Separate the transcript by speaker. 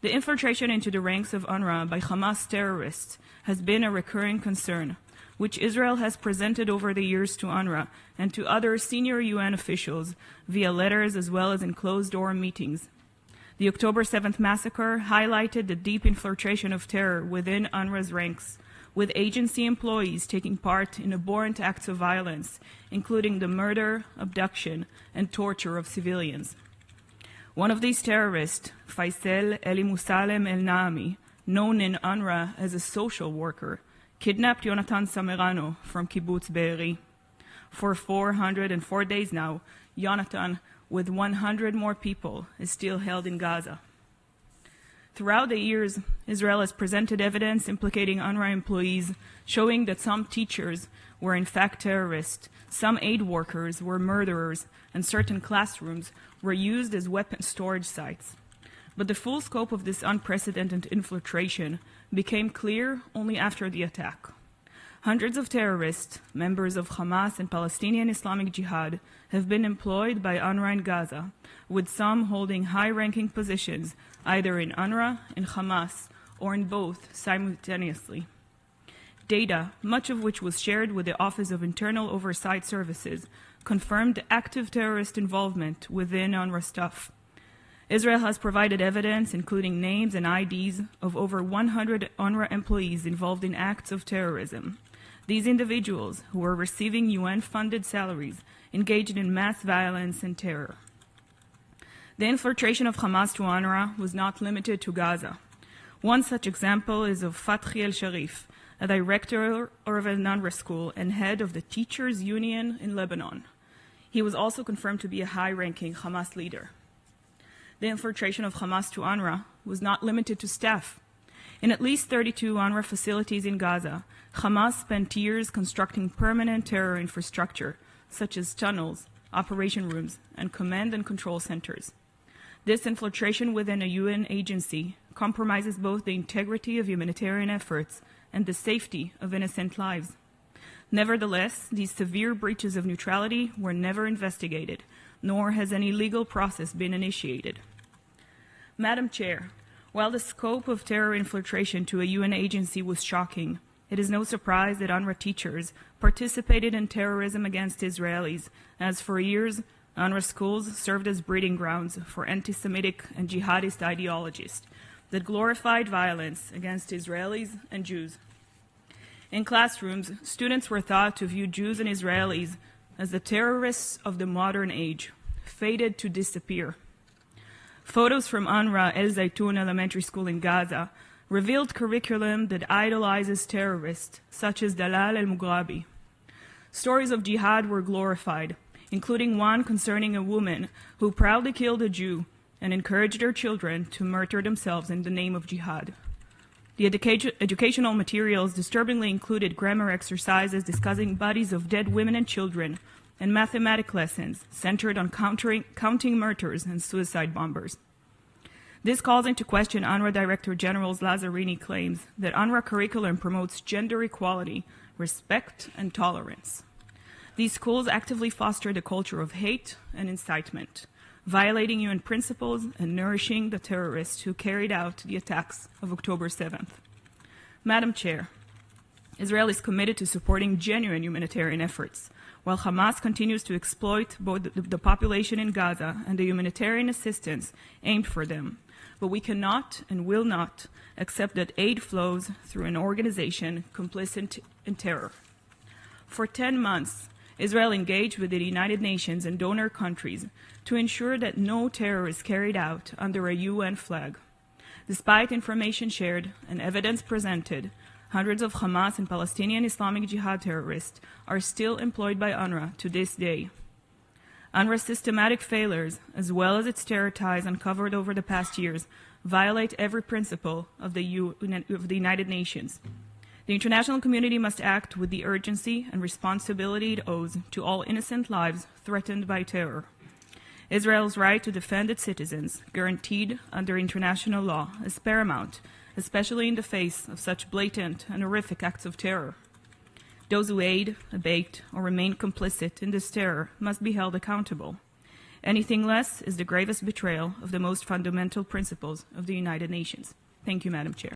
Speaker 1: The infiltration into the ranks of UNRWA by Hamas terrorists has been a recurring concern, which Israel has presented over the years to UNRWA and to other senior UN officials via letters as well as in closed-door meetings. The October 7th massacre highlighted the deep infiltration of terror within UNRWA's ranks, with agency employees taking part in abhorrent acts of violence, including the murder, abduction, and torture of civilians. One of these terrorists, Faisal Eli-Musalem El-Naami, known in UNRWA as a social worker, kidnapped Yonatan Samerano from Kibbutz Be'eri. For 404 days now, Yonatan, with 100 more people, is still held in Gaza. Throughout the years, Israel has presented evidence implicating UNRWA employees, showing that some teachers were in fact terrorists, some aid workers were murderers, and certain classrooms were used as weapon storage sites. But the full scope of this unprecedented infiltration became clear only after the attack. Hundreds of terrorists, members of Hamas and Palestinian Islamic Jihad, have been employed by UNRWA in Gaza, with some holding high-ranking positions either in UNRWA, in Hamas, or in both simultaneously. Data, much of which was shared with the Office of Internal Oversight Services, confirmed active terrorist involvement within UNRWA staff. Israel has provided evidence, including names and IDs, of over 100 UNRWA employees involved in acts of terrorism. These individuals, who were receiving UN-funded salaries, engaged in mass violence and terror. The infiltration of Hamas to UNRWA was not limited to Gaza. One such example is of Fathi El-Sharif, a director of an UNRWA school and head of the Teachers Union in Lebanon. He was also confirmed to be a high-ranking Hamas leader. The infiltration of Hamas to UNRWA was not limited to staff. In at least 32 UNRWA facilities in Gaza, Hamas spent years constructing permanent terror infrastructure, such as tunnels, operation rooms, and command and control centers. This infiltration within a UN agency compromises both the integrity of humanitarian efforts and the safety of innocent lives. Nevertheless, these severe breaches of neutrality were never investigated, nor has any legal process been initiated. Madam Chair, while the scope of terror infiltration to a UN agency was shocking, it is no surprise that UNRWA teachers participated in terrorism against Israelis, as for years, UNRWA schools served as breeding grounds for anti-Semitic and jihadist ideologies that glorified violence against Israelis and Jews. In classrooms, students were taught to view Jews and Israelis as the terrorists of the modern age, fated to disappear. Photos from UNRWA El Zaytun Elementary School in Gaza revealed curriculum that idolizes terrorists, such as Dalal al-Mughrabi. Stories of jihad were glorified, including one concerning a woman who proudly killed a Jew and encouraged her children to murder themselves in the name of jihad. The educational materials disturbingly included grammar exercises discussing bodies of dead women and children, and mathematics lessons centered on counting murderers and suicide bombers. This calls into question UNRWA Director General Lazzarini claims that UNRWA curriculum promotes gender equality, respect, and tolerance. These schools actively foster the culture of hate and incitement, violating UN principles and nourishing the terrorists who carried out the attacks of October 7th. Madam Chair, Israel is committed to supporting genuine humanitarian efforts, while Hamas continues to exploit both the population in Gaza and the humanitarian assistance aimed for them. But we cannot and will not accept that aid flows through an organization complicit in terror. For 10 months, Israel engaged with the United Nations and donor countries to ensure that no terror is carried out under a UN flag. Despite information shared and evidence presented, hundreds of Hamas and Palestinian Islamic Jihad terrorists are still employed by UNRWA to this day. UNRWA's systematic failures, as well as its terror ties uncovered over the past years, violate every principle of the United Nations. The international community must act with the urgency and responsibility it owes to all innocent lives threatened by terror. Israel's right to defend its citizens, guaranteed under international law, is paramount, especially in the face of such blatant and horrific acts of terror. Those who aid, abet, or remain complicit in this terror must be held accountable. Anything less is the gravest betrayal of the most fundamental principles of the United Nations. Thank you, Madam Chair.